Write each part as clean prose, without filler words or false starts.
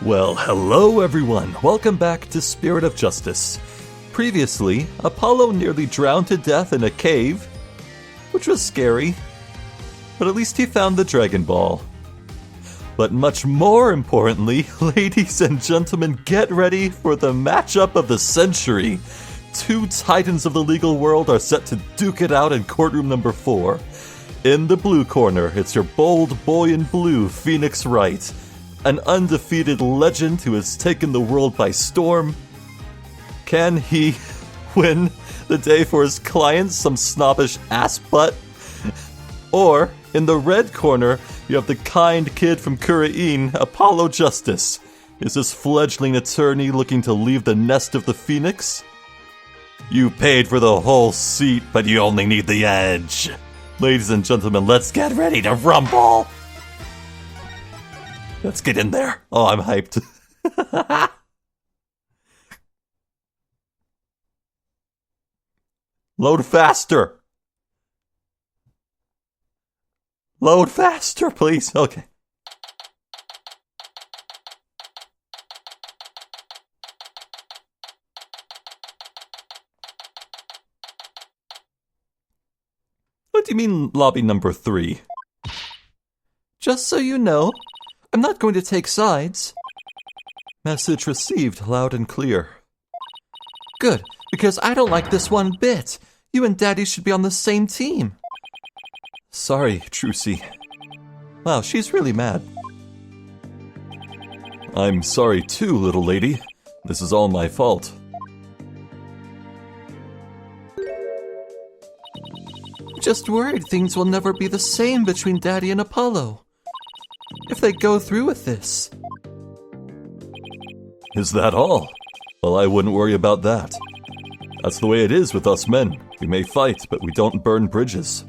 Well, hello everyone. Welcome back to Spirit of Justice. Previously, Apollo nearly drowned to death in a cave, which was scary, but at least he found the Dragon Ball. But much more importantly, ladies and gentlemen, get ready for the matchup of the century. Two titans of the legal world are set to duke it out in courtroom number 4. In the blue corner, it's your bold boy in blue, Phoenix Wright, an undefeated legend who has taken the world by storm. Can he win the day for his clients, some snobbish ass butt? Or, in the red corner, you have the kind kid from Khura'in, Apollo Justice. Is this fledgling attorney looking to leave the nest of the Phoenix? You paid for the whole seat, but you only need the edge. Ladies and gentlemen, let's get ready to rumble! Let's get in there. Oh, I'm hyped. Load faster. Load faster, please. Okay. What do you mean, lobby number 3? Just so you know, I'm not going to take sides. Message received loud and clear. Good, because I don't like this one bit. You and Daddy should be on the same team. Sorry, Trucy. Wow, she's really mad. I'm sorry too, little lady. This is all my fault. Just worried things will never be the same between Daddy and Apollo. If they go through with this. Is that all? Well, I wouldn't worry about that. That's the way it is with us men. We may fight, but we don't burn bridges.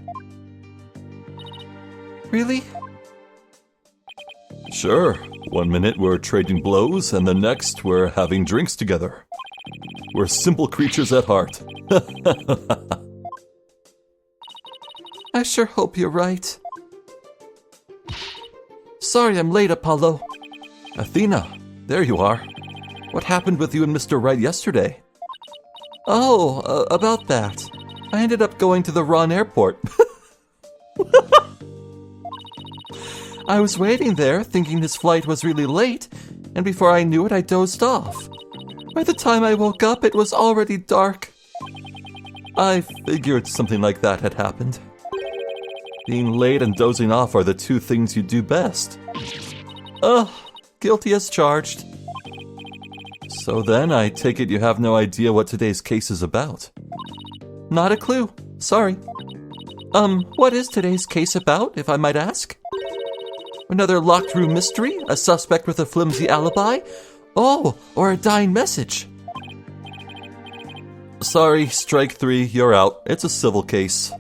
Really? Sure. One minute we're trading blows, and the next we're having drinks together. We're simple creatures at heart. I sure hope you're right. Sorry I'm late, Apollo. Athena, there you are. What happened with you and Mr. Wright yesterday? Oh, about that. I ended up going to the wrong airport. I was waiting there, thinking his flight was really late, and before I knew it, I dozed off. By the time I woke up, it was already dark. I figured something like that had happened. Being late and dozing off are the two things you do best. Ugh, guilty as charged. So then, I take it you have no idea what today's case is about. Not a clue. Sorry. What is today's case about, if I might ask? Another locked room mystery? A suspect with a flimsy alibi? Oh, or a dying message? Sorry, strike 3, you're out. It's a civil case.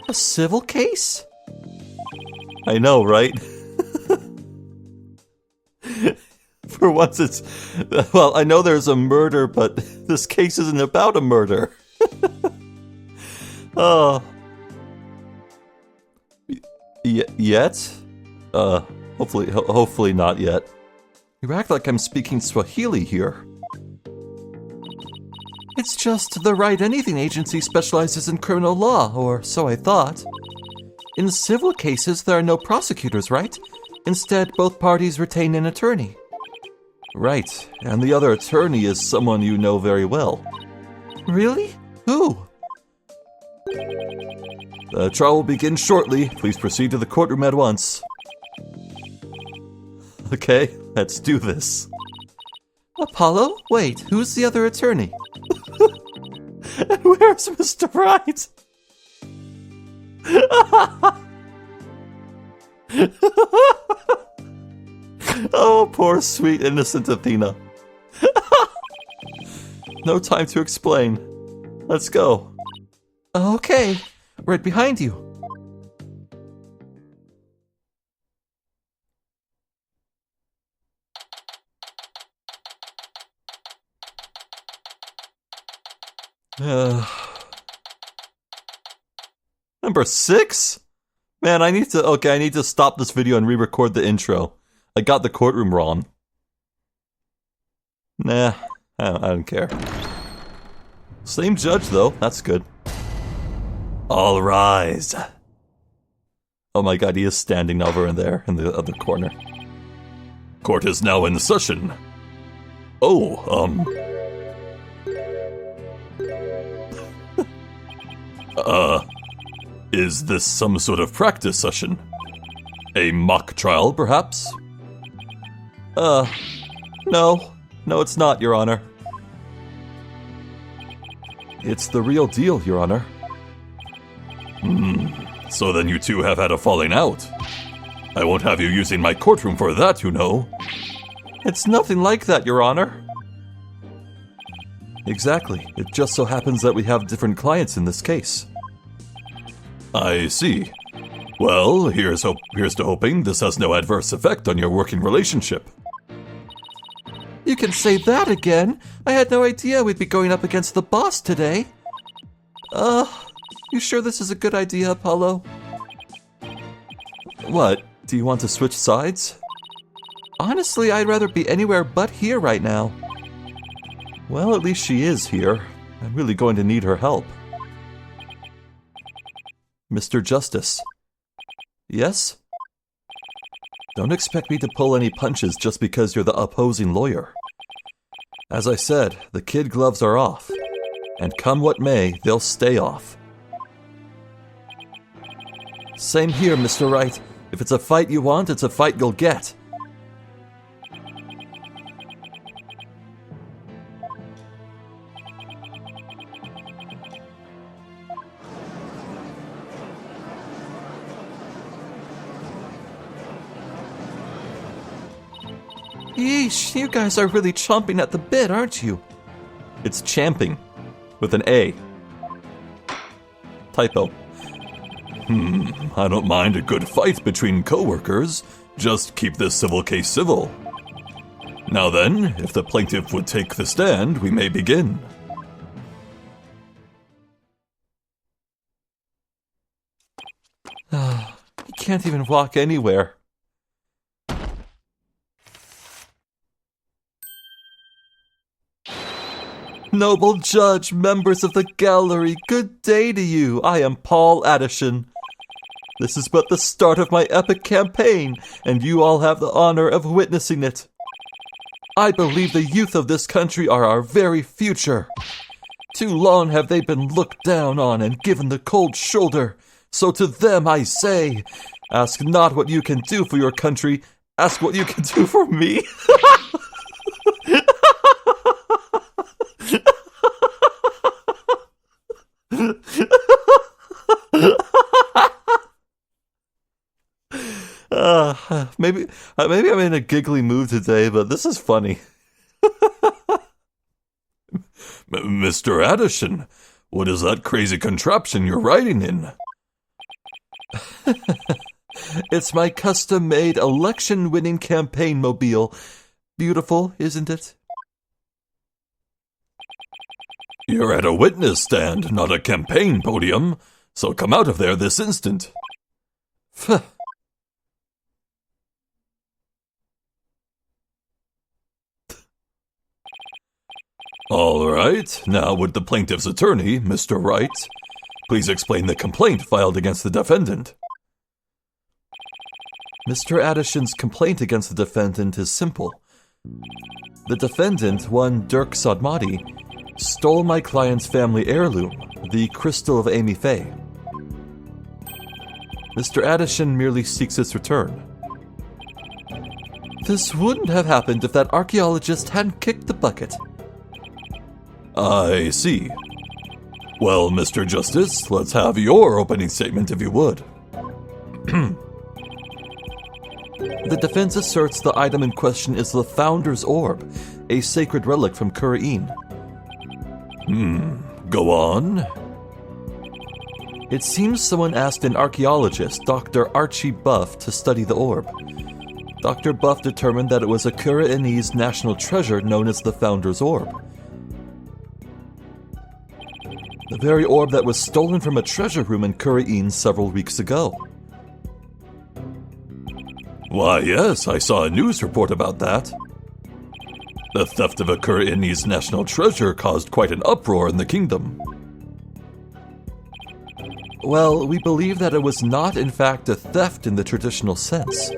A civil case? I know, right? For once it's... Well, I know there's a murder, but this case isn't about a murder. Oh. Yet? Hopefully not yet. You act like I'm speaking Swahili here. It's just the Right Anything Agency specializes in criminal law, or so I thought. In civil cases, there are no prosecutors, right? Instead, both parties retain an attorney. Right, and the other attorney is someone you know very well. Really? Who? The trial will begin shortly. Please proceed to the courtroom at once. Okay, let's do this. Apollo? Wait, who's the other attorney? And where's Mr. Wright? Oh, poor sweet innocent Athena. No time to explain. Let's go. Okay, right behind you. Number 6? Man, I need to stop this video and re-record the intro. I got the courtroom wrong. Nah, I don't care. Same judge, though. That's good. All rise. Oh my god, he is standing over in there in the other corner. Court is now in session. Oh, is this some sort of practice session? A mock trial, perhaps? No. No, it's not, Your Honor. It's the real deal, Your Honor. So then you two have had a falling out. I won't have you using my courtroom for that, you know. It's nothing like that, Your Honor. Exactly. It just so happens that we have different clients in this case. I see. Well, here's to hoping this has no adverse effect on your working relationship. You can say that again? I had no idea we'd be going up against the boss today. You sure this is a good idea, Apollo? What? Do you want to switch sides? Honestly, I'd rather be anywhere but here right now. Well, at least she is here. I'm really going to need her help. Mr. Justice. Yes? Don't expect me to pull any punches just because you're the opposing lawyer. As I said, the kid gloves are off. And come what may, they'll stay off. Same here, Mr. Wright. If it's a fight you want, it's a fight you'll get. Yeesh, you guys are really chomping at the bit, aren't you? It's champing, with an A. Typo. I don't mind a good fight between co-workers. Just keep this civil case civil. Now then, if the plaintiff would take the stand, we may begin. He can't even walk anywhere. Noble judge, members of the gallery, good day to you. I am Paul Addison. This is but the start of my epic campaign, and you all have the honor of witnessing it. I believe the youth of this country are our very future. Too long have they been looked down on and given the cold shoulder. So to them I say, ask not what you can do for your country, ask what you can do for me. Maybe I'm in a giggly mood today, but this is funny. Mr. Addison, what is that crazy contraption you're riding in? It's my custom-made election-winning campaign mobile. Beautiful, isn't it? You're at a witness stand, not a campaign podium, so come out of there this instant. All right, now would the plaintiff's attorney, Mr. Wright, please explain the complaint filed against the defendant. Mr. Addison's complaint against the defendant is simple. The defendant, one Dirk Sodmati, stole my client's family heirloom, the Crystal of Amy Faye. Mr. Addison merely seeks its return. This wouldn't have happened if that archaeologist hadn't kicked the bucket. I see. Well, Mr. Justice, let's have your opening statement if you would. The defense asserts the item in question is the Founder's Orb, a sacred relic from Khura'in. Go on. It seems someone asked an archaeologist, Dr. Archie Buff, to study the orb. Dr. Buff determined that it was a Khura'inese national treasure known as the Founder's Orb. The very orb that was stolen from a treasure room in Khura'in several weeks ago. Why, yes, I saw a news report about that. The theft of a Khura'inese national treasure caused quite an uproar in the kingdom. Well, we believe that it was not in fact a theft in the traditional sense,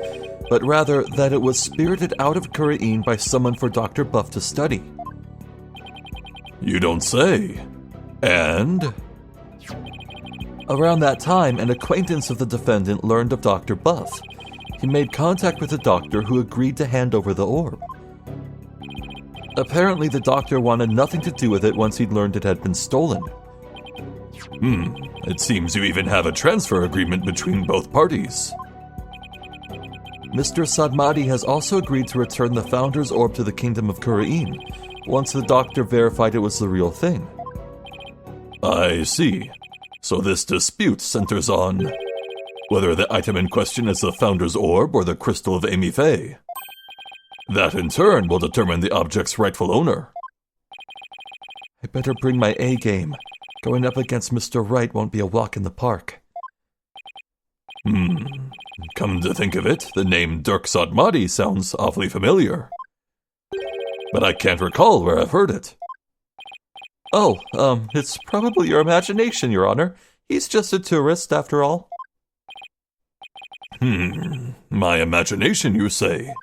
but rather that it was spirited out of Khura'in by someone for Dr. Buff to study. You don't say. And? Around that time, an acquaintance of the defendant learned of Dr. Buff. He made contact with the doctor, who agreed to hand over the orb. Apparently, the doctor wanted nothing to do with it once he'd learned it had been stolen. It seems you even have a transfer agreement between both parties. Mr. Sadmadi has also agreed to return the Founder's Orb to the Kingdom of Khura'in, once the doctor verified it was the real thing. I see. So this dispute centers on whether the item in question is the Founder's Orb or the Crystal of Amy Faye. That in turn will determine the object's rightful owner. I better bring my A game. Going up against Mr. Wright won't be a walk in the park. Come to think of it, the name Dirk Sadmadi sounds awfully familiar. But I can't recall where I've heard it. Oh, it's probably your imagination, Your Honor. He's just a tourist, after all. My imagination, you say?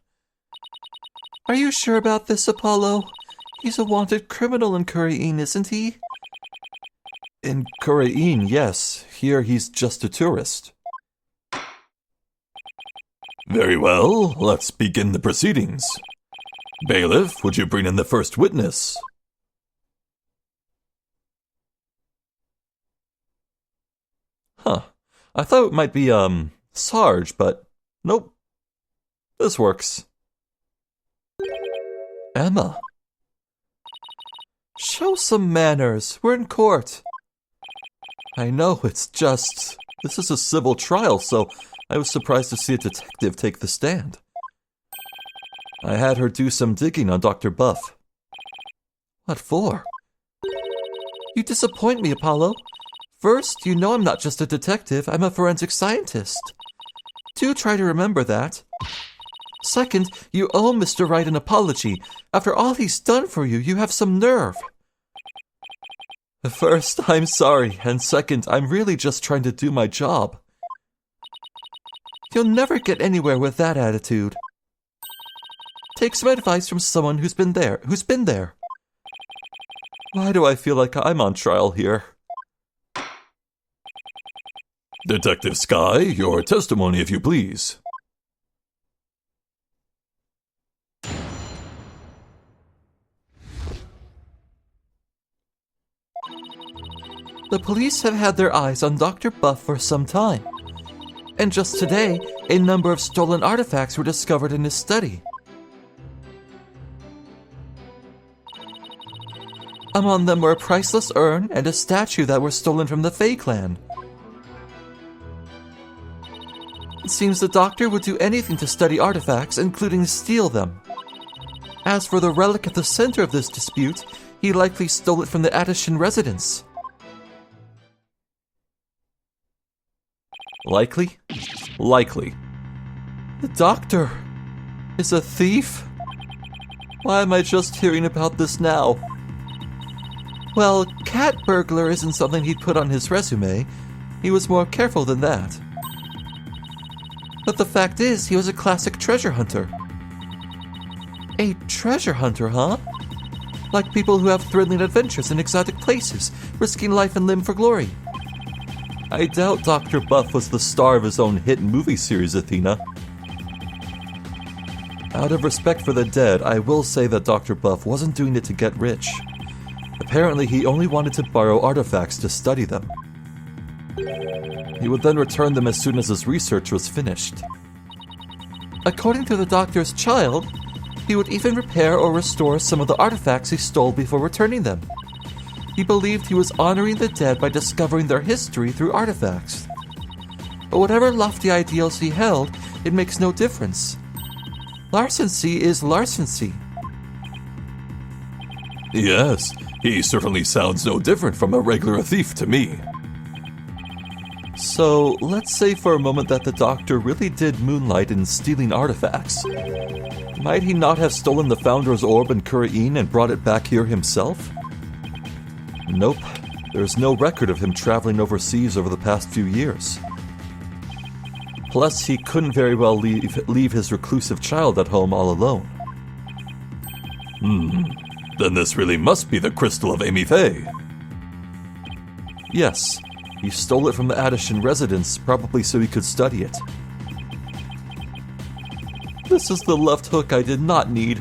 Are you sure about this, Apollo? He's a wanted criminal in Khura'in, isn't he? In Khura'in, yes. Here he's just a tourist. Very well, let's begin the proceedings. Bailiff, would you bring in the first witness? I thought it might be, Sarge, but nope. This works. Emma. Show some manners. We're in court. I know, it's just... This is a civil trial, so I was surprised to see a detective take the stand. I had her do some digging on Dr. Buff. What for? You disappoint me, Apollo. First, you know I'm not just a detective, I'm a forensic scientist. Do try to remember that. Second, you owe Mr. Wright an apology. After all he's done for you, you have some nerve. First, I'm sorry, and second, I'm really just trying to do my job. You'll never get anywhere with that attitude. Take some advice from someone who's been there. Why do I feel like I'm on trial here? Detective Sky, your testimony, if you please. The police have had their eyes on Dr. Buff for some time, and just today, a number of stolen artifacts were discovered in his study. Among them were a priceless urn and a statue that were stolen from the Fae clan. It seems the doctor would do anything to study artifacts, including steal them. As for the relic at the center of this dispute, he likely stole it from the Addishan residence. Likely? Likely. The doctor is a thief? Why am I just hearing about this now? Well, cat burglar isn't something he'd put on his resume. He was more careful than that. But the fact is, he was a classic treasure hunter. A treasure hunter, huh? Like people who have thrilling adventures in exotic places, risking life and limb for glory. I doubt Dr. Buff was the star of his own hit movie series, Athena. Out of respect for the dead, I will say that Dr. Buff wasn't doing it to get rich. Apparently, he only wanted to borrow artifacts to study them. He would then return them as soon as his research was finished. According to the doctor's child, he would even repair or restore some of the artifacts he stole before returning them. He believed he was honoring the dead by discovering their history through artifacts. But whatever lofty ideals he held, it makes no difference. Larceny is larceny. Yes, he certainly sounds no different from a regular thief to me. So, let's say for a moment that the Doctor really did moonlight in stealing artifacts. Might he not have stolen the Founder's orb in Khura'in and brought it back here himself? Nope. There's no record of him traveling overseas over the past few years. Plus, he couldn't very well leave his reclusive child at home all alone. Then this really must be the crystal of Amy Faye. Yes, he stole it from the Addishan residence, probably so he could study it. This is the left hook I did not need.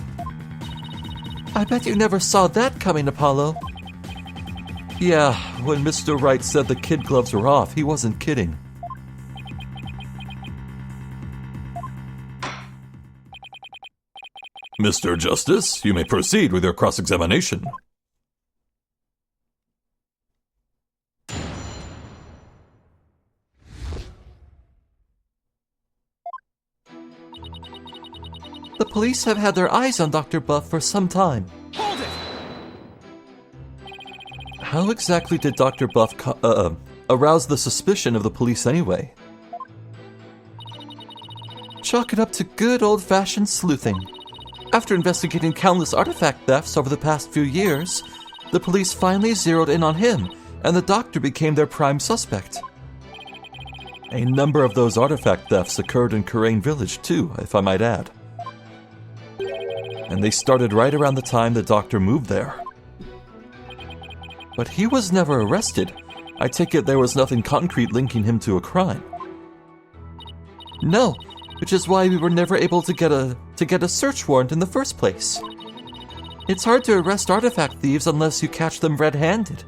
I bet you never saw that coming, Apollo. Yeah, when Mr. Wright said the kid gloves were off, he wasn't kidding. Mr. Justice, you may proceed with your cross-examination. The police have had their eyes on Dr. Buff for some time. Hold it! How exactly did Dr. Buff arouse the suspicion of the police anyway? Chalk it up to good old-fashioned sleuthing. After investigating countless artifact thefts over the past few years, the police finally zeroed in on him, and the Doctor became their prime suspect. A number of those artifact thefts occurred in Khura'in village too, if I might add. And they started right around the time the Doctor moved there. But he was never arrested. I take it there was nothing concrete linking him to a crime. No, which is why we were never able to get a search warrant in the first place. It's hard to arrest artifact thieves unless you catch them red-handed.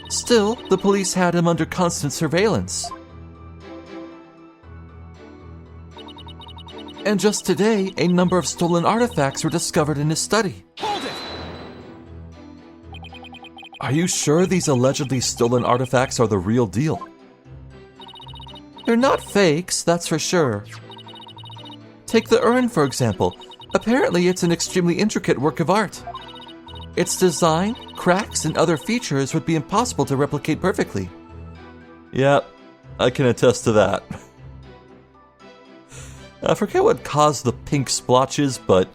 Still, the police had him under constant surveillance. And just today, a number of stolen artifacts were discovered in his study. Hold it! Are you sure these allegedly stolen artifacts are the real deal? They're not fakes, that's for sure. Take the urn, for example. Apparently, it's an extremely intricate work of art. Its design, cracks, and other features would be impossible to replicate perfectly. Yep, I can attest to that. I forget what caused the pink splotches, but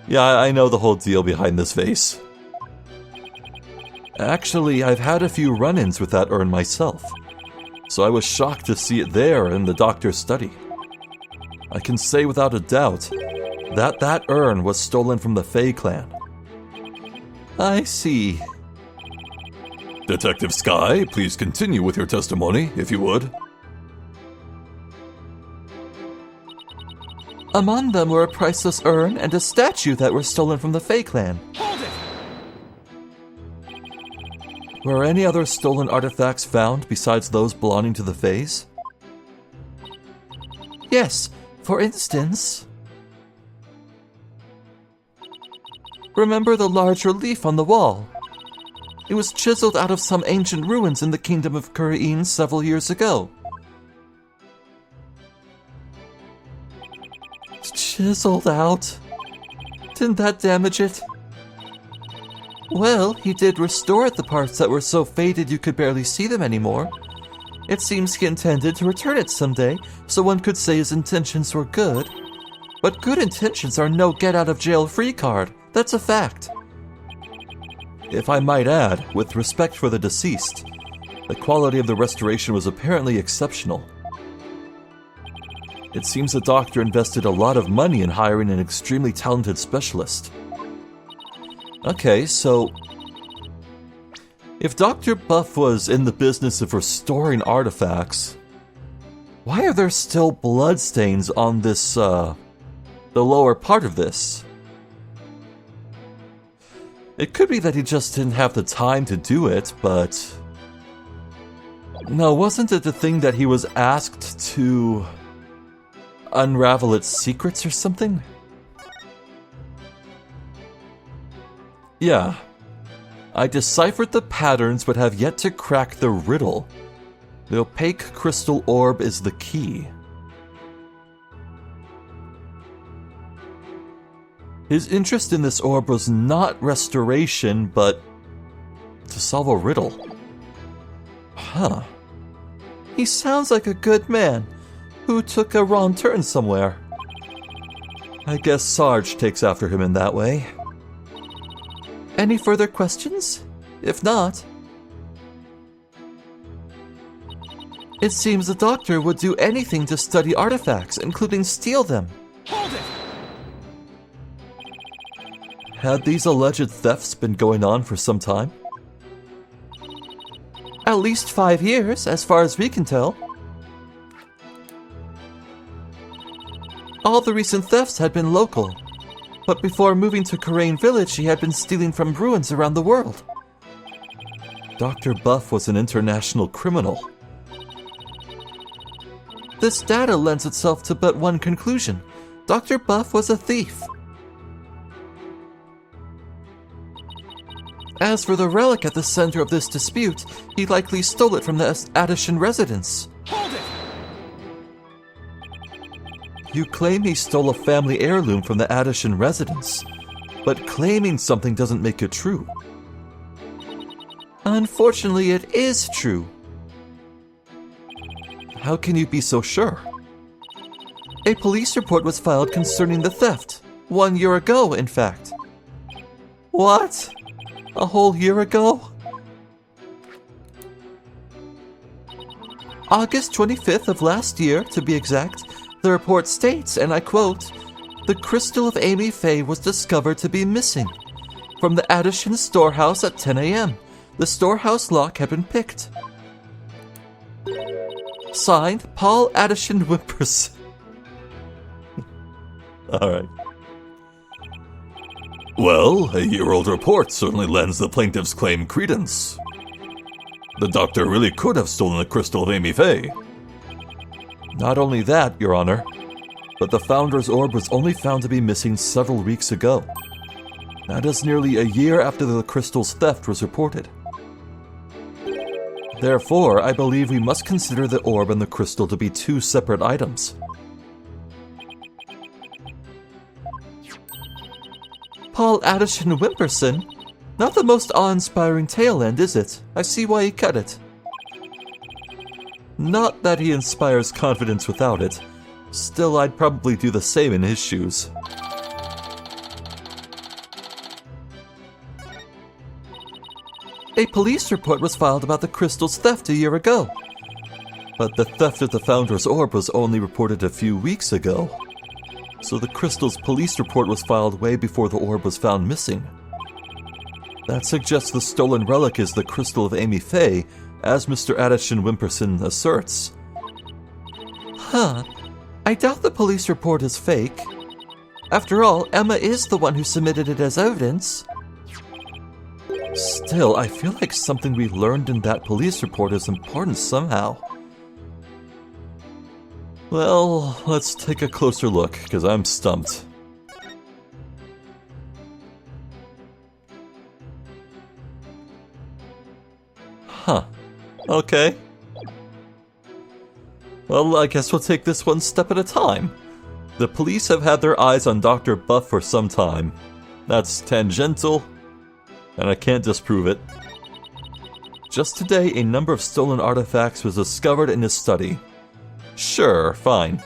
yeah, I know the whole deal behind this vase. Actually, I've had a few run-ins with that urn myself, so I was shocked to see it there in the Doctor's study. I can say without a doubt that urn was stolen from the Faye clan. I see. Detective Sky, please continue with your testimony, if you would. Among them were a priceless urn and a statue that were stolen from the Faye clan. Hold it! Were any other stolen artifacts found besides those belonging to the Fays? Yes, for instance... Remember the large relief on the wall? It was chiseled out of some ancient ruins in the kingdom of Khura'in several years ago. Chiseled out? Didn't that damage it? Well, he did restore the parts that were so faded you could barely see them anymore. It seems he intended to return it someday, so one could say his intentions were good. But good intentions are no get-out-of-jail-free card. That's a fact. If I might add, with respect for the deceased, the quality of the restoration was apparently exceptional. It seems the Doctor invested a lot of money in hiring an extremely talented specialist. Okay, so... if Dr. Buff was in the business of restoring artifacts, why are there still bloodstains on this, the lower part of this? It could be that he just didn't have the time to do it, but... no, wasn't it the thing that he was asked to... unravel its secrets or something? Yeah. I deciphered the patterns but have yet to crack the riddle. The opaque crystal orb is the key. His interest in this orb was not restoration, but to solve a riddle. Huh. He sounds like a good man who took a wrong turn somewhere. I guess Sarge takes after him in that way. Any further questions? If not, it seems the doctor would do anything to study artifacts, including steal them. Hold it! Had these alleged thefts been going on for some time? At least 5 years, as far as we can tell. All the recent thefts had been local, but before moving to Khura'in village, he had been stealing from ruins around the world. Dr. Buff was an international criminal. This data lends itself to but one conclusion. Dr. Buff was a thief. As for the relic at the center of this dispute, he likely stole it from the Adishan residence. Hold it! You claim he stole a family heirloom from the Adishan residence, but claiming something doesn't make it true. Unfortunately, it is true. How can you be so sure? A police report was filed concerning the theft. 1 year ago, in fact. What? A whole year ago? August 25th of last year, to be exact, the report states, and I quote, "The crystal of Amy Faye was discovered to be missing. From the Adishan storehouse at 10 a.m. The storehouse lock had been picked." Signed, Paul Adishan Whimpers. Alright. Well, a year-old report certainly lends the plaintiff's claim credence. The doctor really could have stolen the crystal of Amy Faye. Not only that, Your Honor, but the Founder's Orb was only found to be missing several weeks ago. That is nearly a year after the crystal's theft was reported. Therefore, I believe we must consider the orb and the crystal to be two separate items. Paul Addison Wimperson? Not the most awe-inspiring tail end, is it? I see why he cut it. Not that he inspires confidence without it. Still, I'd probably do the same in his shoes. A police report was filed about the crystal's theft a year ago. But the theft of the Founder's Orb was only reported a few weeks ago. So the crystal's police report was filed way before the orb was found missing. That suggests the stolen relic is the crystal of Amy Faye, as Mr. Addison Wimperson asserts. Huh. I doubt the police report is fake. After all, Emma is the one who submitted it as evidence. Still, I feel like something we learned in that police report is important somehow. Well, let's take a closer look, because I'm stumped. Huh. Okay. Well, I guess we'll take this one step at a time. The police have had their eyes on Dr. Buff for some time. That's tangential, and I can't disprove it. Just today, a number of stolen artifacts was discovered in his study. Sure, fine.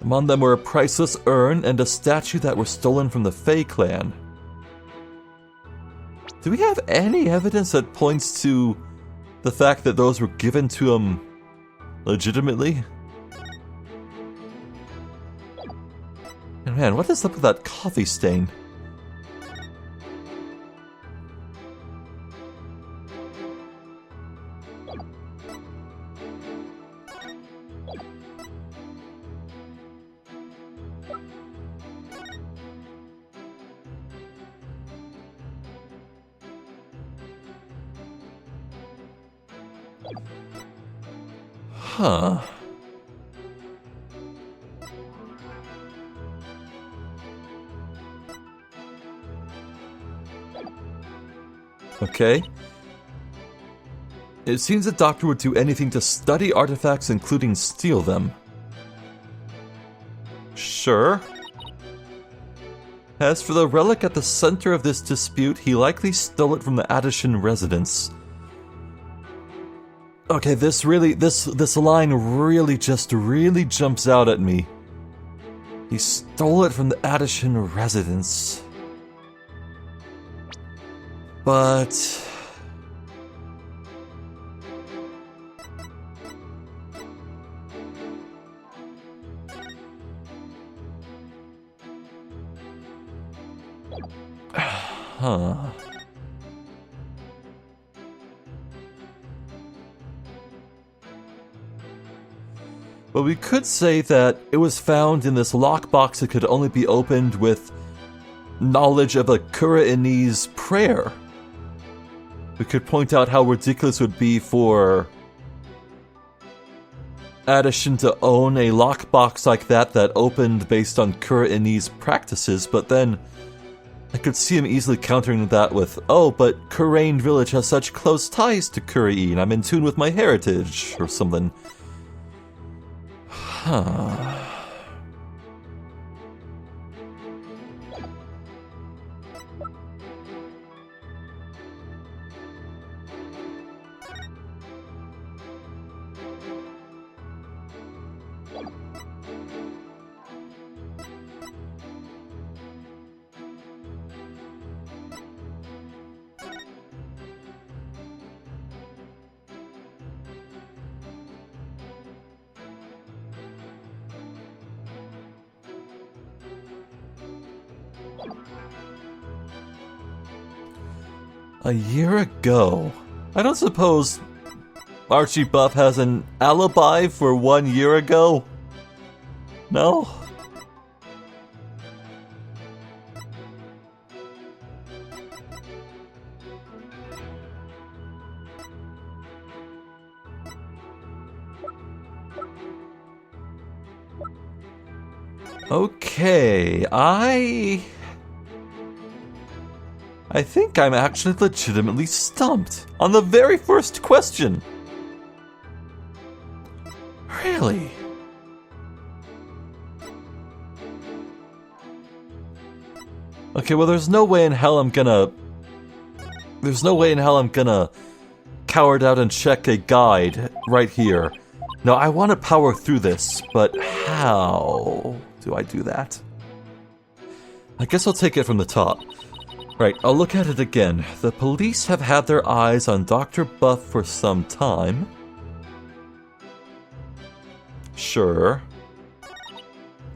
Among them were a priceless urn and a statue that were stolen from the Fae clan. Do we have any evidence that points to the fact that those were given to him legitimately? And man, what is up with that coffee stain? Huh. Okay. It seems the doctor would do anything to study artifacts, including steal them. Sure. As for the relic at the center of this dispute, he likely stole it from the Addison residence. Okay, this line really jumps out at me. He stole it from the Addison residence. But... Huh. But we could say that it was found in this lockbox that could only be opened with knowledge of a Khura'inese prayer. We could point out how ridiculous it would be for Addison to own a lockbox like that opened based on Khura'inese practices, but then I could see him easily countering that with, oh, but Khura'in village has such close ties to Khura'in, I'm in tune with my heritage, or something. Huh. A year ago? I don't suppose Archie Buff has an alibi for 1 year ago? No? Okay, I think I'm actually legitimately stumped on the very first question. Really? Okay, well there's no way in hell I'm gonna cower out and check a guide right here. No, I want to power through this, but how do I do that? I guess I'll take it from the top. Right, I'll look at it again. The police have had their eyes on Dr. Buff for some time. Sure.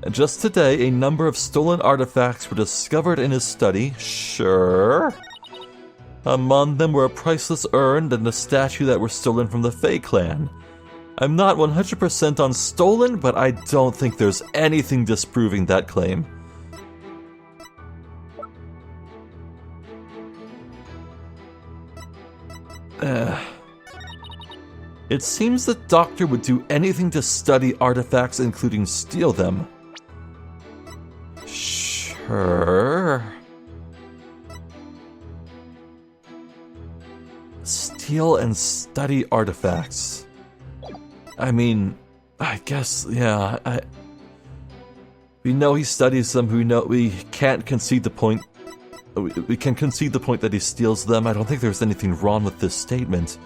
And just today, a number of stolen artifacts were discovered in his study. Sure. Among them were a priceless urn and a statue that were stolen from the Fae clan. I'm not 100% on stolen, but I don't think there's anything disproving that claim. It seems the doctor would do anything to study artifacts, including steal them. Sure. Steal and study artifacts. I mean, I guess, yeah. We know he studies them. We can't concede the point. We can concede the point that he steals them. I don't think there's anything wrong with this statement.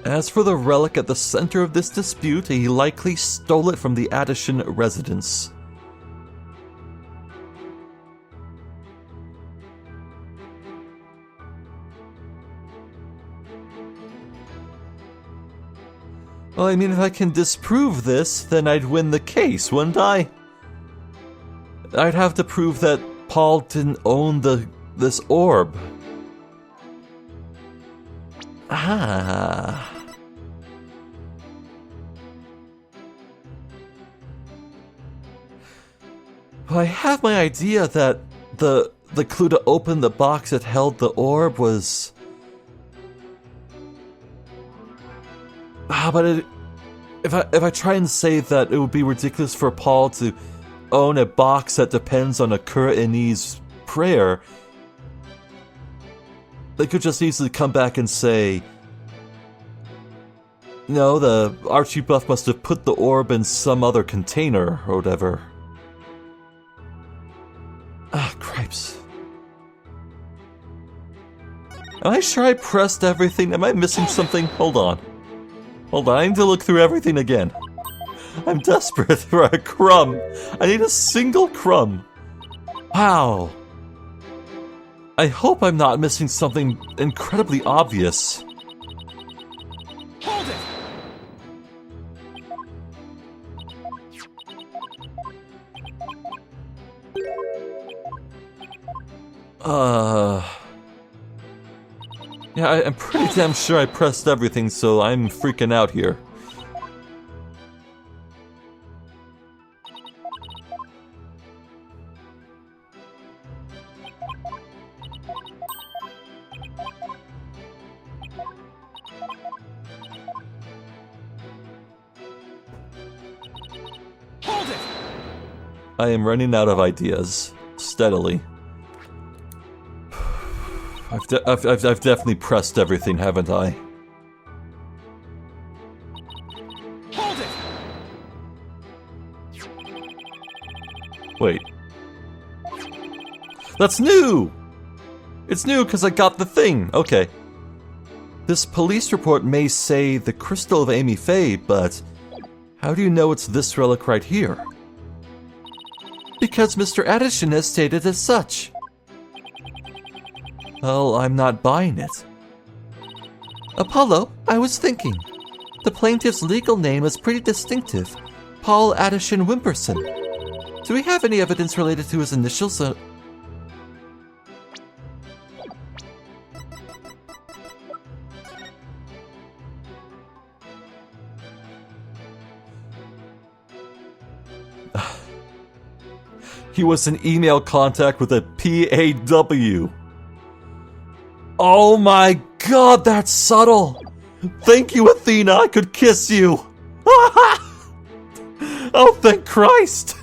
As for the relic at the center of this dispute, he likely stole it from the Addison residence. Well, I mean, if I can disprove this, then I'd win the case, wouldn't I? I'd have to prove that Paul didn't own this orb. Ah. Well, I have my idea that the clue to open the box that held the orb was... but if I try and say that it would be ridiculous for Paul to own a box that depends on a Khura'inese prayer, they could just easily come back and say, No, the Archie buff must have put the orb in some other container or whatever. Ah, cripes. Am I sure I pressed everything? Am I missing something? Hold on. I need to look through everything again. I'm desperate for a crumb. I need a single crumb. Wow. I hope I'm not missing something incredibly obvious. Hold it! Yeah, I'm pretty damn sure I pressed everything, so I'm freaking out here. Hold it! I am running out of ideas, steadily. I've definitely pressed everything, haven't I? Hold it! Wait. That's new! It's new because I got the thing. Okay. This police report may say the crystal of Amy Faye, but how do you know it's this relic right here? Because Mr. Addison has stated as such. Well, I'm not buying it. Apollo, I was thinking. The plaintiff's legal name is pretty distinctive. Paul Addison Wimperson. Do we have any evidence related to his initials? He was in email contact with a PAW. Oh my god, that's subtle! Thank you, Athena, I could kiss you! Oh, thank Christ!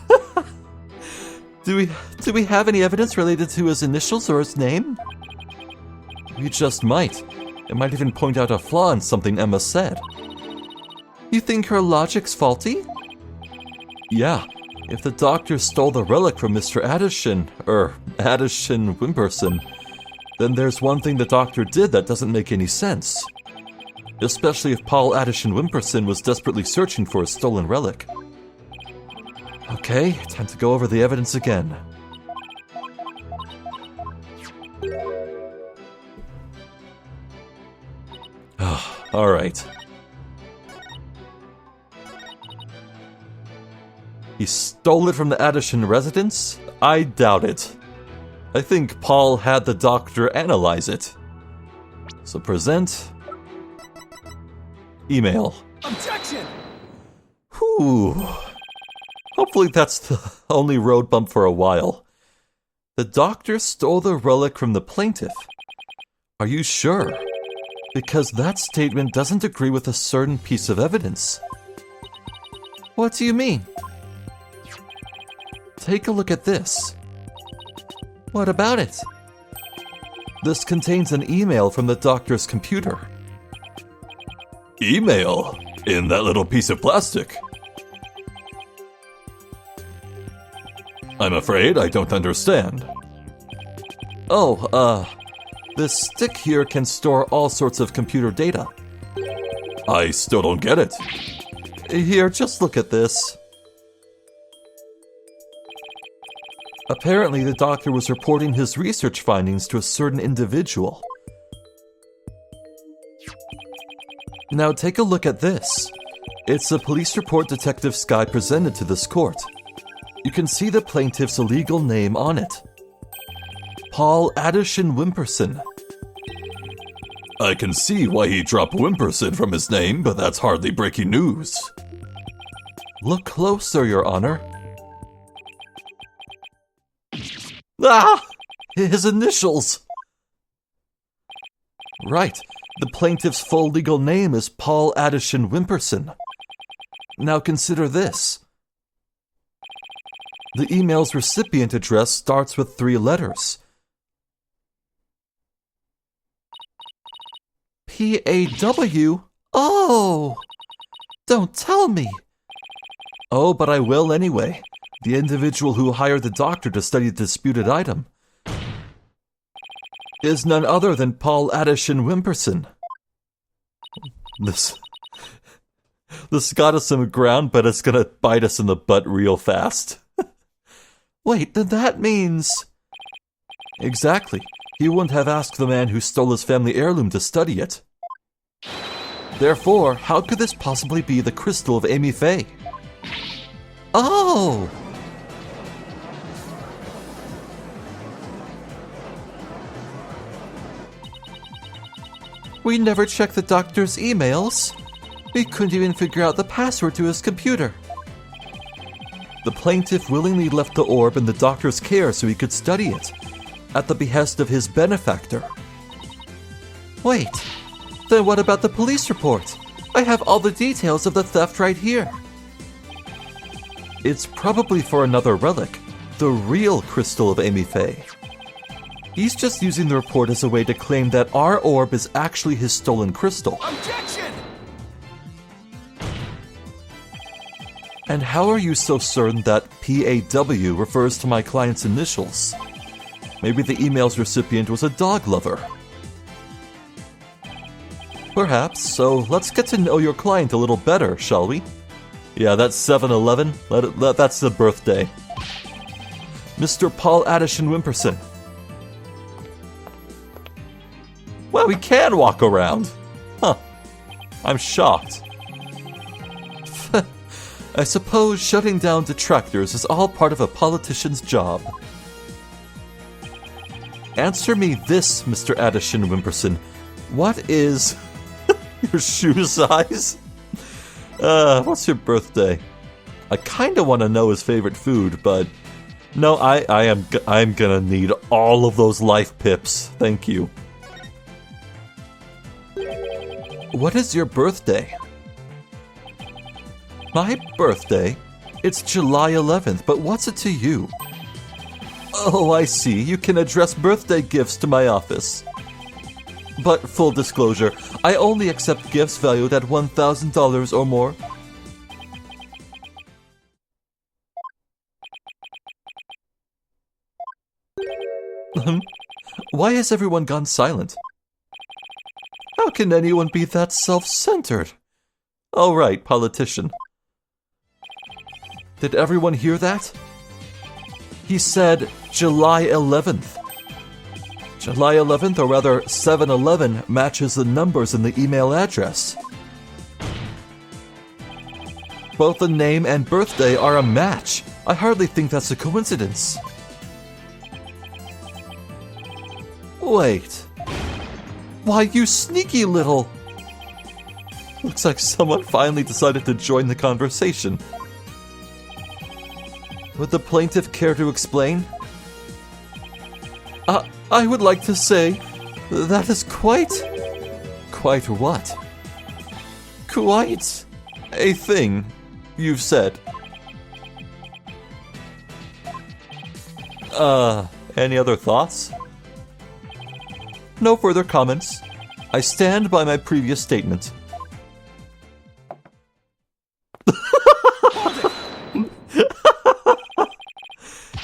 Do we have any evidence related to his initials or his name? We just might. It might even point out a flaw in something Emma said. You think her logic's faulty? Yeah. If the doctor stole the relic from Mr. Addison Wimperson, then there's one thing the doctor did that doesn't make any sense. Especially if Paul Addison Wimperson was desperately searching for a stolen relic. Okay, time to go over the evidence again. Alright. He stole it from the Addison residence? I doubt it. I think Paul had the doctor analyze it. So present. Email. Objection! Whew. Hopefully that's the only road bump for a while. The doctor stole the relic from the plaintiff. Are you sure? Because that statement doesn't agree with a certain piece of evidence. What do you mean? Take a look at this. What about it? This contains an email from the doctor's computer. Email? In that little piece of plastic? I'm afraid I don't understand. Oh, this stick here can store all sorts of computer data. I still don't get it. Here, just look at this. Apparently, the doctor was reporting his research findings to a certain individual. Now take a look at this. It's a police report Detective Sky presented to this court. You can see the plaintiff's legal name on it. Paul Addison Wimperson. I can see why he dropped Wimperson from his name, but that's hardly breaking news. Look closer, Your Honor. Ah! His initials! Right. The plaintiff's full legal name is Paul Addison Wimperson. Now consider this. The email's recipient address starts with 3 letters. PAW? Oh! don't tell me. Oh, but I will anyway. The individual who hired the doctor to study the disputed item is none other than Paul Addison Wimperson. This got us some ground, but it's gonna bite us in the butt real fast. Wait, then that means... Exactly. He wouldn't have asked the man who stole his family heirloom to study it. Therefore, how could this possibly be the crystal of Amy Faye? Oh! We never checked the doctor's emails. We couldn't even figure out the password to his computer. The plaintiff willingly left the orb in the doctor's care so he could study it, at the behest of his benefactor. Wait, then what about the police report? I have all the details of the theft right here. It's probably for another relic, the real crystal of Amy Faye. He's just using the report as a way to claim that our orb is actually his stolen crystal. Objection! And how are you so certain that PAW refers to my client's initials? Maybe the email's recipient was a dog lover. Perhaps, so let's get to know your client a little better, shall we? Yeah, that's 7-Eleven. That's the birthday. Mr. Paul Addison Wimperson. Well, we can walk around. Huh. I'm shocked. I suppose shutting down detractors is all part of a politician's job. Answer me this, Mr. Addison Wimperson. What is your shoe size? What's your birthday? I kinda want to know his favorite food, but no, I'm gonna need all of those life pips. Thank you. What is your birthday? My birthday? It's July 11th, but what's it to you? Oh, I see. You can address birthday gifts to my office. But full disclosure, I only accept gifts valued at $1,000 or more. Why has everyone gone silent? How can anyone be that self-centered? Oh right, politician. Did everyone hear that? He said July 11th. July 11th, or rather 7-Eleven, matches the numbers in the email address. Both the name and birthday are a match. I hardly think that's a coincidence. Wait. Why, you sneaky little... Looks like someone finally decided to join the conversation. Would the plaintiff care to explain? I would like to say that is quite... Quite what? Quite a thing you've said. Any other thoughts? No further comments. I stand by my previous statement.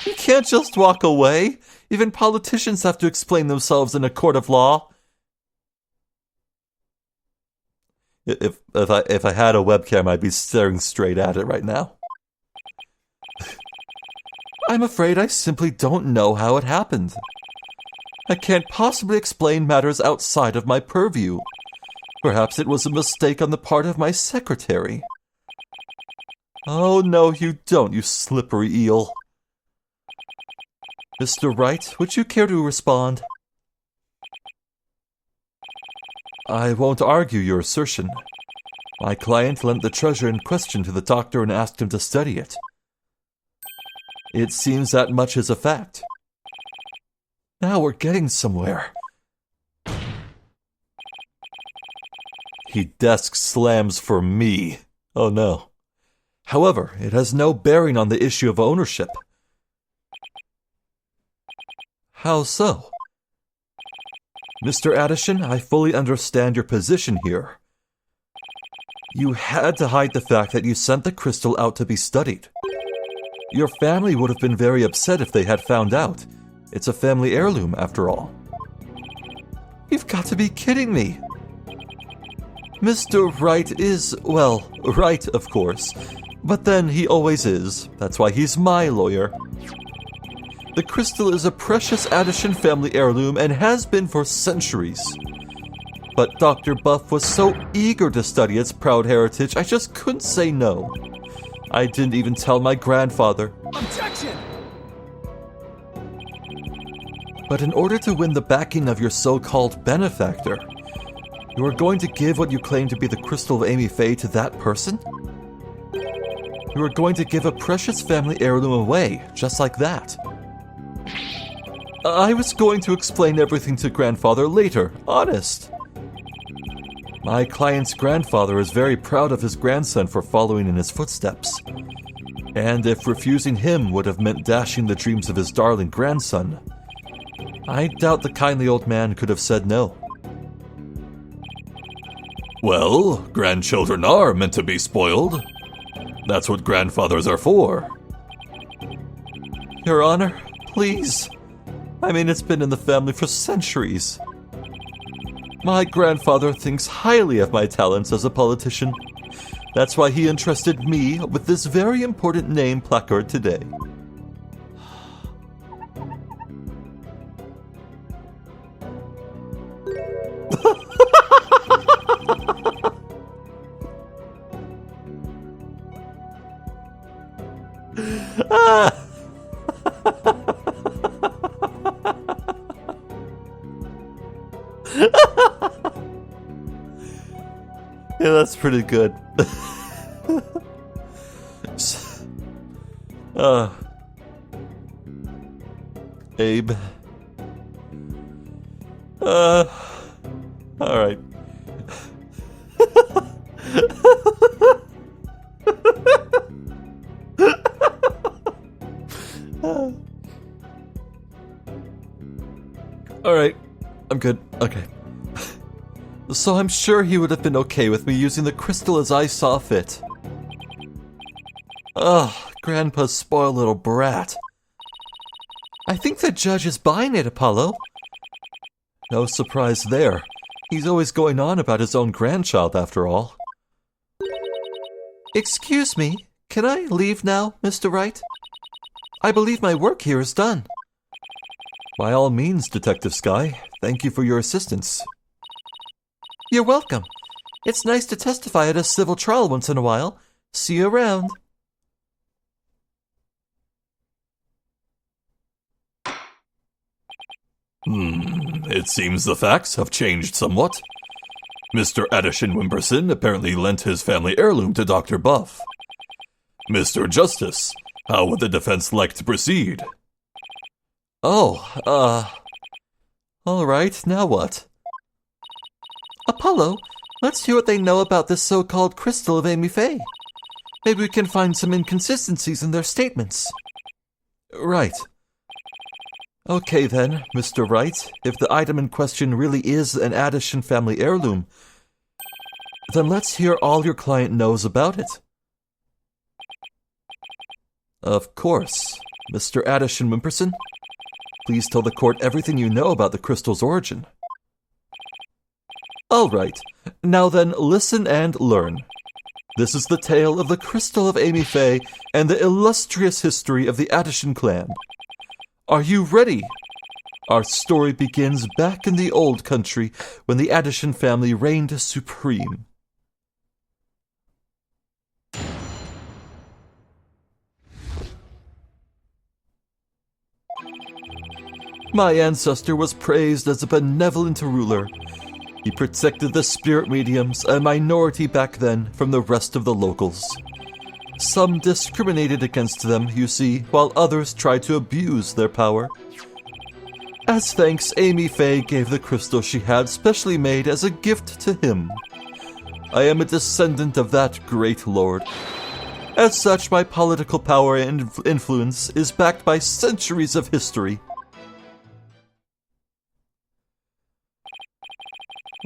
You can't just walk away. Even politicians have to explain themselves in a court of law. If I had a webcam, I'd be staring straight at it right now. I'm afraid I simply don't know how it happened. I can't possibly explain matters outside of my purview. Perhaps it was a mistake on the part of my secretary. Oh, no, you don't, you slippery eel. Mr. Wright, would you care to respond? I won't argue your assertion. My client lent the treasure in question to the doctor and asked him to study it. It seems that much is a fact. Now we're getting somewhere. He desk slams for me. Oh no. However, it has no bearing on the issue of ownership. How so? Mr. Addison, I fully understand your position here. You had to hide the fact that you sent the crystal out to be studied. Your family would have been very upset if they had found out. It's a family heirloom, after all. You've got to be kidding me. Mr. Wright is, well, right, of course. But then he always is. That's why he's my lawyer. The crystal is a precious Addison family heirloom and has been for centuries. But Dr. Buff was so eager to study its proud heritage, I just couldn't say no. I didn't even tell my grandfather. Objection! But in order to win the backing of your so-called benefactor, you are going to give what you claim to be the crystal of Amy Faye to that person? You are going to give a precious family heirloom away, just like that. I was going to explain everything to grandfather later, honest. My client's grandfather is very proud of his grandson for following in his footsteps. And if refusing him would have meant dashing the dreams of his darling grandson, I doubt the kindly old man could have said no. Well, grandchildren are meant to be spoiled. That's what grandfathers are for. Your Honor, please. I mean, it's been in the family for centuries. My grandfather thinks highly of my talents as a politician. That's why he entrusted me with this very important name placard today. Yeah, that's pretty good. Abe. Alright. Alright, I'm good. Okay. So I'm sure he would have been okay with me using the crystal as I saw fit. Ugh, Grandpa's spoiled little brat. I think the judge is buying it, Apollo. No surprise there. He's always going on about his own grandchild, after all. Excuse me, can I leave now, Mr. Wright? I believe my work here is done. By all means, Detective Sky. Thank you for your assistance. You're welcome. It's nice to testify at a civil trial once in a while. See you around. It seems the facts have changed somewhat. Mr. Addison Wimberson apparently lent his family heirloom to Dr. Buff. Mr. Justice, how would the defense like to proceed? Oh, all right, now what? Apollo, let's hear what they know about this so-called crystal of Amy Faye. Maybe we can find some inconsistencies in their statements. Right. Okay then, Mr. Wright, if the item in question really is an Addison family heirloom, then let's hear all your client knows about it. Of course. Mr. Addison Wimberson, please tell the court everything you know about the crystal's origin. All right. Now then, listen and learn. This is the tale of the crystal of Amy Faye and the illustrious history of the Addison clan. Are you ready? Our story begins back in the old country when the Addison family reigned supreme. My ancestor was praised as a benevolent ruler. He protected the spirit mediums, a minority back then, from the rest of the locals. Some discriminated against them, you see, while others tried to abuse their power. As thanks, Amy Faye gave the crystal she had specially made as a gift to him. I am a descendant of that great lord. As such, my political power and influence is backed by centuries of history.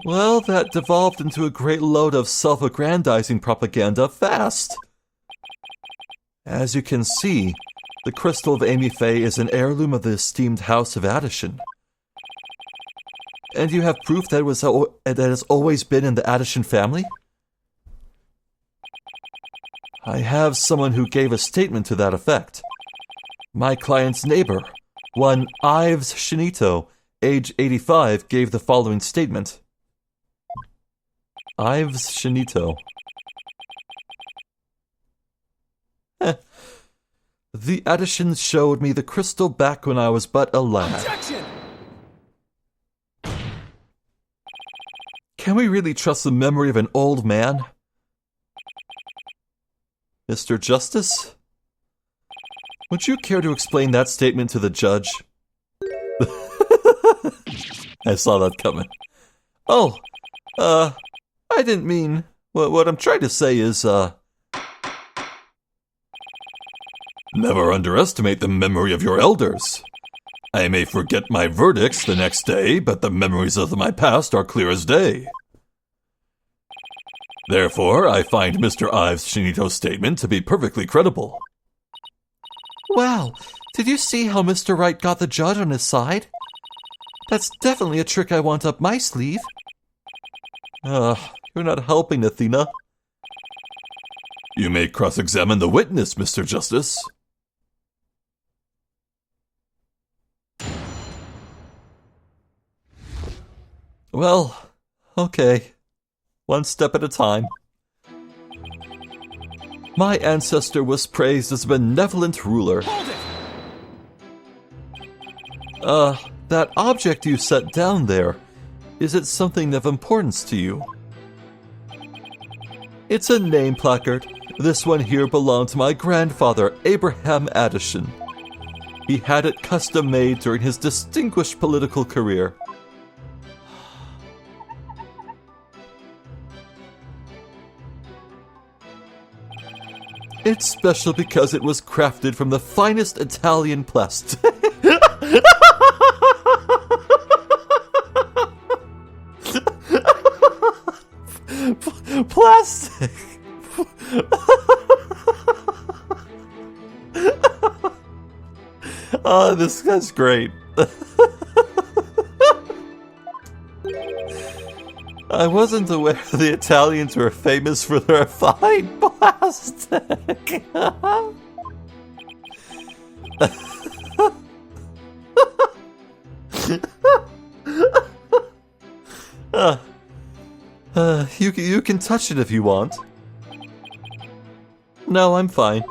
Well, that devolved into a great load of self-aggrandizing propaganda fast. As you can see, the crystal of Amy Faye is an heirloom of the esteemed House of Addison. And you have proof that it has always been in the Addison family? I have someone who gave a statement to that effect. My client's neighbor, one Ives Shinito, age 85, gave the following statement. Ives Shinito. The Addisons showed me the crystal back when I was but a lad. Objection! Can we really trust the memory of an old man? Mr. Justice? Would you care to explain that statement to the judge? I saw that coming. Oh, I didn't mean... What I'm trying to say is, never underestimate the memory of your elders. I may forget my verdicts the next day, but the memories of my past are clear as day. Therefore, I find Mr. Ives Shinito's statement to be perfectly credible. Wow, did you see how Mr. Wright got the judge on his side? That's definitely a trick I want up my sleeve. You're not helping, Athena. You may cross-examine the witness, Mr. Justice. Well, okay. One step at a time. My ancestor was praised as a benevolent ruler. Hold it! That object you set down there, is it something of importance to you? It's a name placard. This one here belonged to my grandfather, Abraham Addison. He had it custom made during his distinguished political career. It's special because it was crafted from the finest Italian plastic. Plastic. Oh, this guy's great. I wasn't aware the Italians were famous for their fine plastic. You can touch it if you want. No, I'm fine.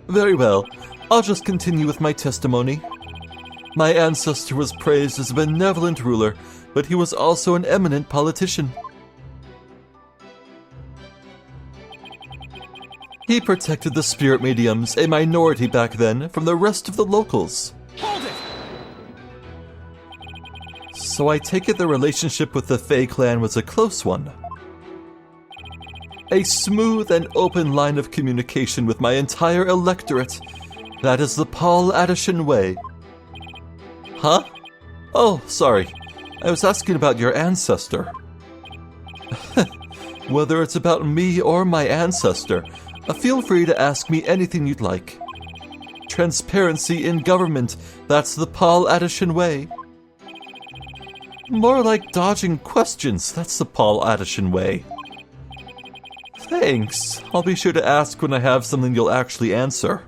Very well. I'll just continue with my testimony. My ancestor was praised as a benevolent ruler, but he was also an eminent politician. He protected the spirit mediums, a minority back then, from the rest of the locals. Hold it! So I take it the relationship with the Fae clan was a close one. A smooth and open line of communication with my entire electorate. That is the Paul Addison way. Huh? Oh, sorry. I was asking about your ancestor. Whether it's about me or my ancestor, feel free to ask me anything you'd like. Transparency in government, that's the Paul Addison way. More like dodging questions, that's the Paul Addison way. Thanks. I'll be sure to ask when I have something you'll actually answer.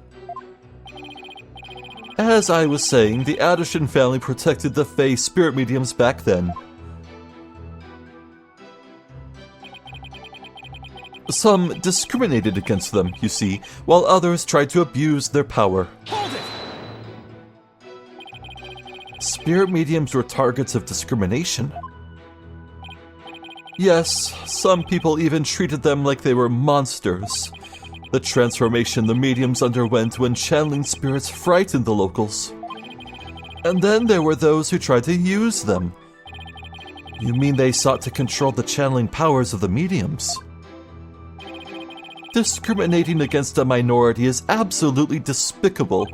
As I was saying, the Addison family protected the Fae spirit mediums back then. Some discriminated against them, you see, while others tried to abuse their power. Hold it! Spirit mediums were targets of discrimination. Yes, some people even treated them like they were monsters. The transformation the mediums underwent when channeling spirits frightened the locals. And then there were those who tried to use them. You mean they sought to control the channeling powers of the mediums? Discriminating against a minority is absolutely despicable.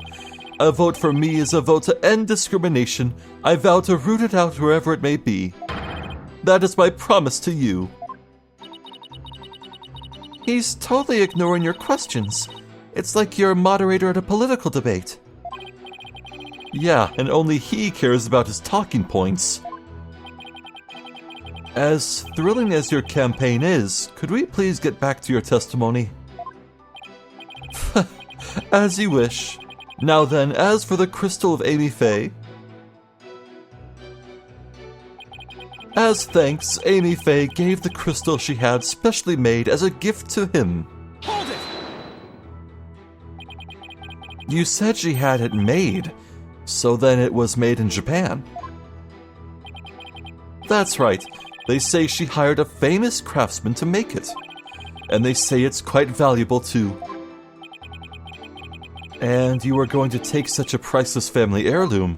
A vote for me is a vote to end discrimination. I vow to root it out wherever it may be. That is my promise to you. He's totally ignoring your questions. It's like you're a moderator at a political debate. Yeah, and only he cares about his talking points. As thrilling as your campaign is, could we please get back to your testimony? As you wish. Now then, as for the crystal of Amy Faye. As thanks, Amy Faye gave the crystal she had specially made as a gift to him. Hold it! You said she had it made, so then it was made in Japan. That's right. They say she hired a famous craftsman to make it. And they say it's quite valuable too. And you are going to take such a priceless family heirloom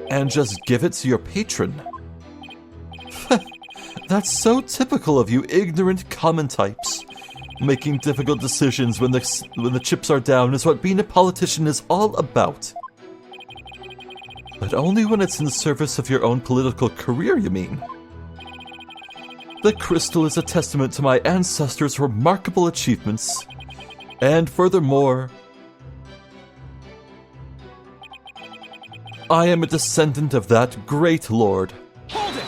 and just give it to your patron. That's so typical of you ignorant common types. Making difficult decisions when the chips are down is what being a politician is all about. But only when it's in service of your own political career, you mean? The crystal is a testament to my ancestors' remarkable achievements. And furthermore, I am a descendant of that great lord. Hold it!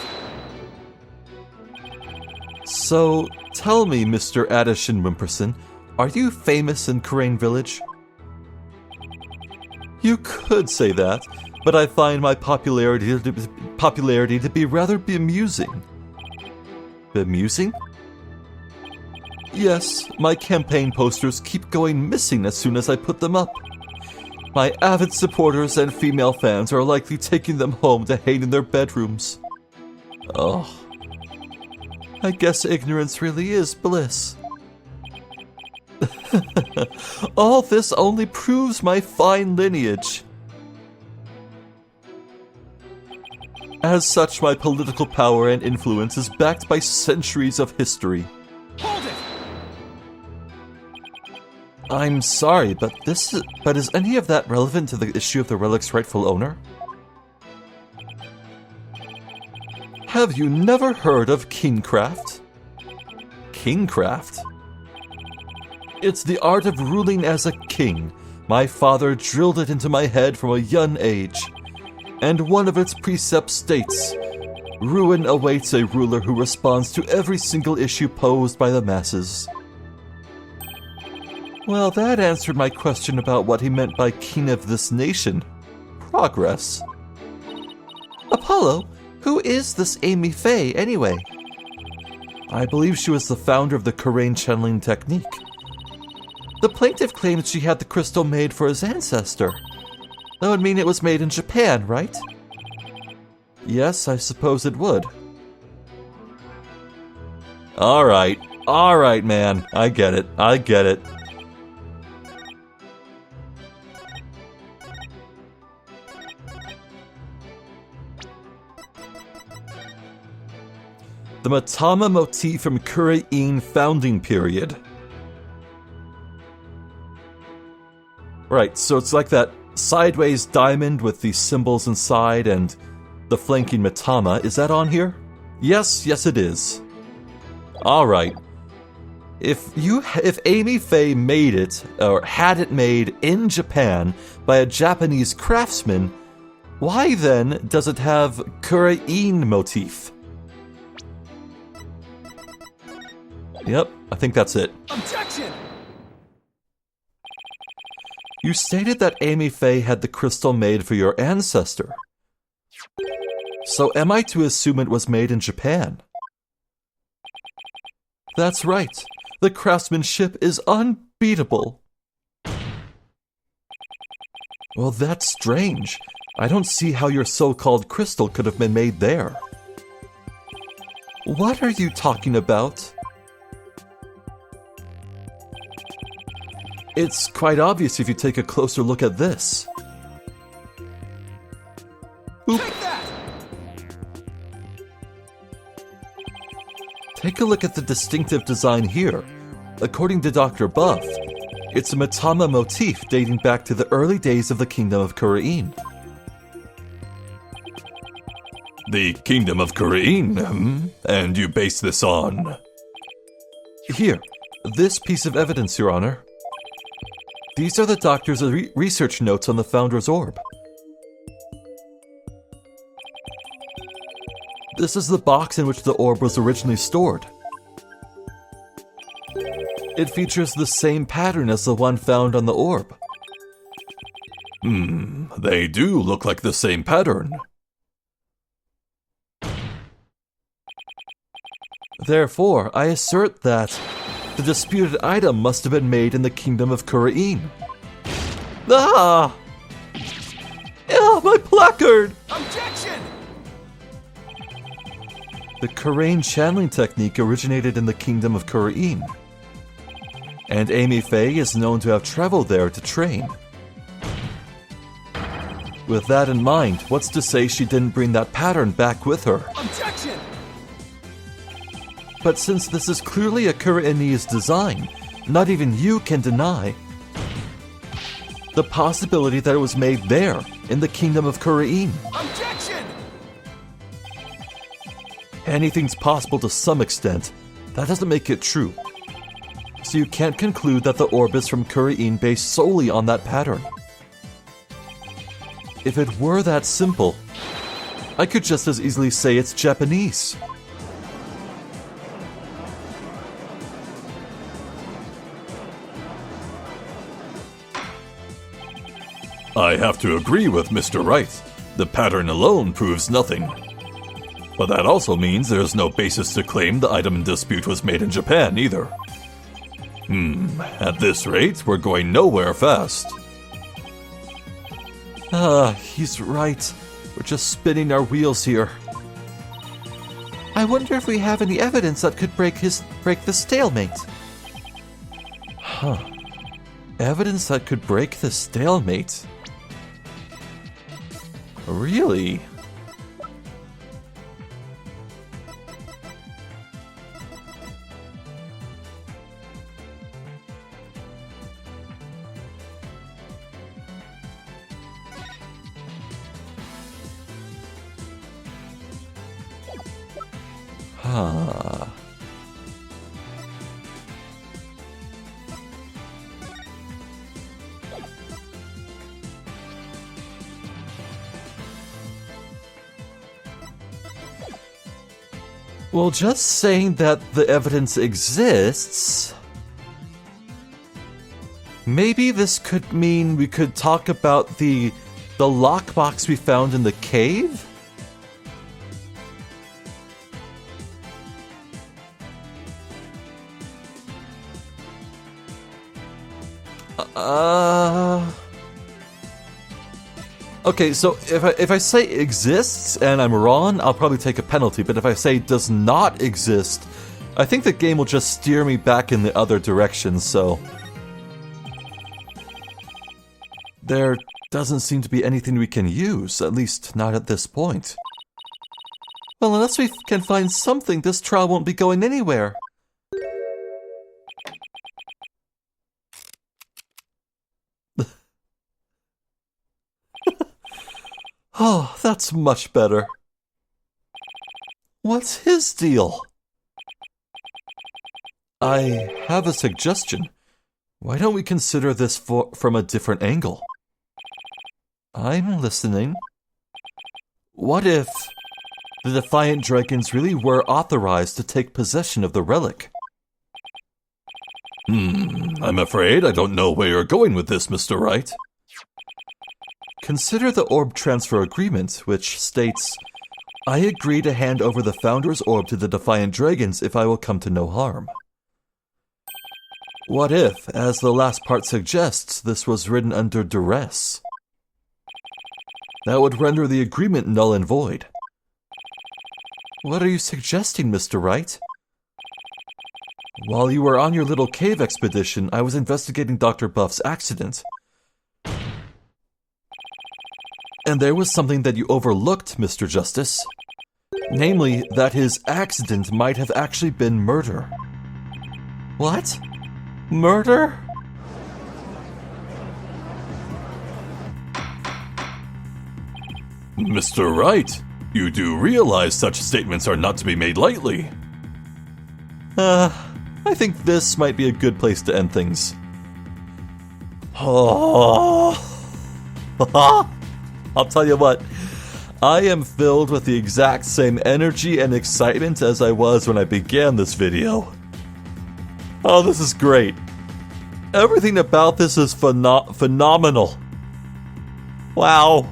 So, tell me, Mr. Addishin Wimperson, are you famous in Khura'in village? You could say that, but I find my popularity to be rather bemusing. Bemusing? Yes, my campaign posters keep going missing as soon as I put them up. My avid supporters and female fans are likely taking them home to hang in their bedrooms. Oh, I guess ignorance really is bliss. All this only proves my fine lineage. As such, my political power and influence is backed by centuries of history. Hold it! I'm sorry, but is any of that relevant to the issue of the relic's rightful owner? Have you never heard of kingcraft? Kingcraft? It's the art of ruling as a king. My father drilled it into my head from a young age. And one of its precepts states, ruin awaits a ruler who responds to every single issue posed by the masses. Well, that answered my question about what he meant by king of this nation. Progress. Apollo, who is this Amy Faye, anyway? I believe she was the founder of the Khura'in channeling technique. The plaintiff claims she had the crystal made for his ancestor. That would mean it was made in Japan, right? Yes, I suppose it would. Alright, man. I get it. The Matama motif from Khura'in founding period. Right, so it's like that sideways diamond with the symbols inside and the flanking Matama. Is that on here? Yes, it is. Alright. If Amy Faye made it, or had it made in Japan by a Japanese craftsman, why then does it have Khura'in motif? Yep, I think that's it. Objection! You stated that Amy Faye had the crystal made for your ancestor. So am I to assume it was made in Japan? That's right. The craftsmanship is unbeatable. Well, that's strange. I don't see how your so-called crystal could have been made there. What are you talking about? It's quite obvious if you take a closer look at this. Oop. Take that! Take a look at the distinctive design here. According to Dr. Buff, it's a Matama motif dating back to the early days of the Kingdom of Khura'in. The Kingdom of Khura'in, and you base this on... Here, this piece of evidence, Your Honor. These are the doctor's research notes on the Founder's Orb. This is the box in which the orb was originally stored. It features the same pattern as the one found on the orb. They do look like the same pattern. Therefore, I assert that the disputed item must have been made in the Kingdom of Khura'in. Ah! Ah, my placard! Objection! The Khura'in channeling technique originated in the Kingdom of Khura'in, and Amy Faye is known to have traveled there to train. With that in mind, what's to say she didn't bring that pattern back with her? Objection! But since this is clearly a Khura'inese design, not even you can deny the possibility that it was made there, in the Kingdom of Khura'in. Objection! Anything's possible to some extent. That doesn't make it true. So you can't conclude that the orb is from Khura'in based solely on that pattern. If it were that simple, I could just as easily say it's Japanese. I have to agree with Mr. Wright. The pattern alone proves nothing. But that also means there's no basis to claim the item in dispute was made in Japan either. At this rate, we're going nowhere fast. He's right. We're just spinning our wheels here. I wonder if we have any evidence that could break the stalemate. Evidence that could break the stalemate? Really? Well, just saying that the evidence exists... Maybe this could mean we could talk about the lockbox we found in the cave? Okay, so if I say exists and I'm wrong, I'll probably take a penalty, but if I say does not exist, I think the game will just steer me back in the other direction, so... There doesn't seem to be anything we can use, at least not at this point. Well, unless we can find something, this trial won't be going anywhere. Oh, that's much better. What's his deal? I have a suggestion. Why don't we consider this from a different angle? I'm listening. What if the Defiant Dragons really were authorized to take possession of the relic? I'm afraid I don't know where you're going with this, Mr. Wright. Consider the orb transfer agreement, which states, I agree to hand over the Founder's Orb to the Defiant Dragons if I will come to no harm. What if, as the last part suggests, this was written under duress? That would render the agreement null and void. What are you suggesting, Mr. Wright? While you were on your little cave expedition, I was investigating Dr. Buff's accident. And there was something that you overlooked, Mr. Justice. Namely, that his accident might have actually been murder. What? Murder? Mr. Wright, You do realize such statements are not to be made lightly. I think this might be a good place to end things. Oh. I'll tell you what, I am filled with the exact same energy and excitement as I was when I began this video. Oh, this is great. Everything about this is phenomenal. Wow.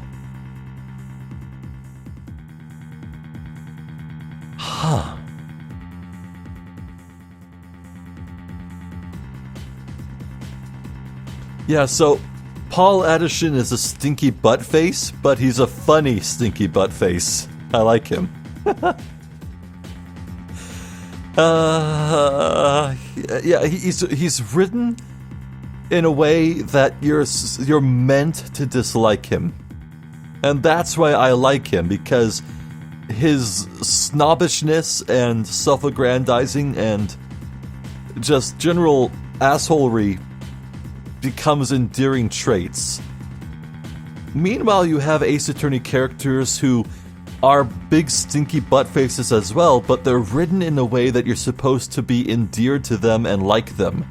Huh. Yeah, so Paul Addison is a stinky butt face, but he's a funny stinky butt face. I like him. Yeah, he's written in a way that you're meant to dislike him. And that's why I like him, because his snobbishness and self-aggrandizing and just general assholery becomes endearing traits. Meanwhile, you have Ace Attorney characters who are big stinky butt faces as well, but they're written in a way that you're supposed to be endeared to them and like them,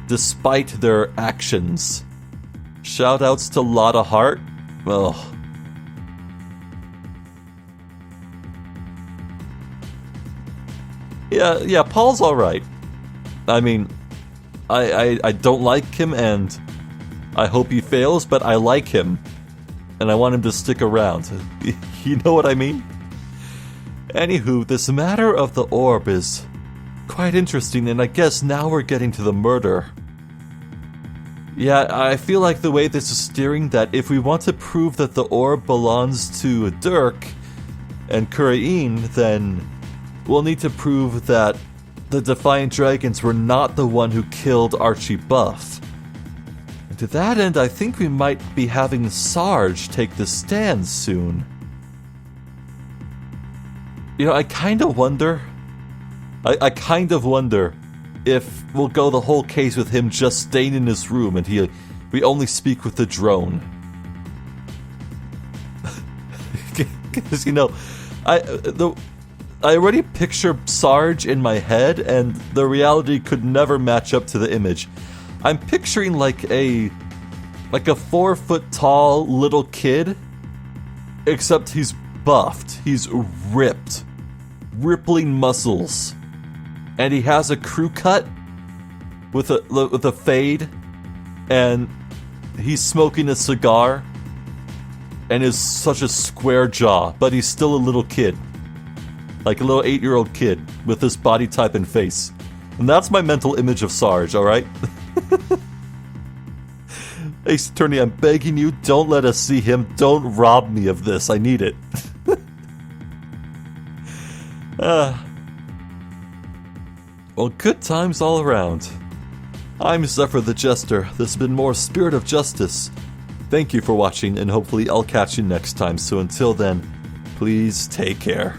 despite their actions. Shoutouts to Lotta Hart. Oh. Yeah, Paul's alright. I mean, I don't like him, and I hope he fails, but I like him. And I want him to stick around. You know what I mean? Anywho, this matter of the orb is quite interesting, and I guess now we're getting to the murder. Yeah, I feel like the way this is steering, that if we want to prove that the orb belongs to Dirk and Khura'in, then we'll need to prove that the Defiant Dragons were not the one who killed Archie Buff. And to that end, I think we might be having Sarge take the stand soon. You know, I kind of wonder if we'll go the whole case with him just staying in his room and we only speak with the drone. Because, you know, I already picture Sarge in my head, and the reality could never match up to the image. I'm picturing like a 4-foot-tall little kid, except he's buffed, he's ripped, rippling muscles, and he has a crew cut with a fade, and he's smoking a cigar, and is such a square jaw, but he's still a little kid. Like a little 8-year-old kid with this body type and face. And that's my mental image of Sarge, alright? Ace Attorney, I'm begging you, don't let us see him. Don't rob me of this. I need it. Well, good times all around. I'm Zephyr the Jester. This has been more Spirit of Justice. Thank you for watching, and hopefully I'll catch you next time. So until then, please take care.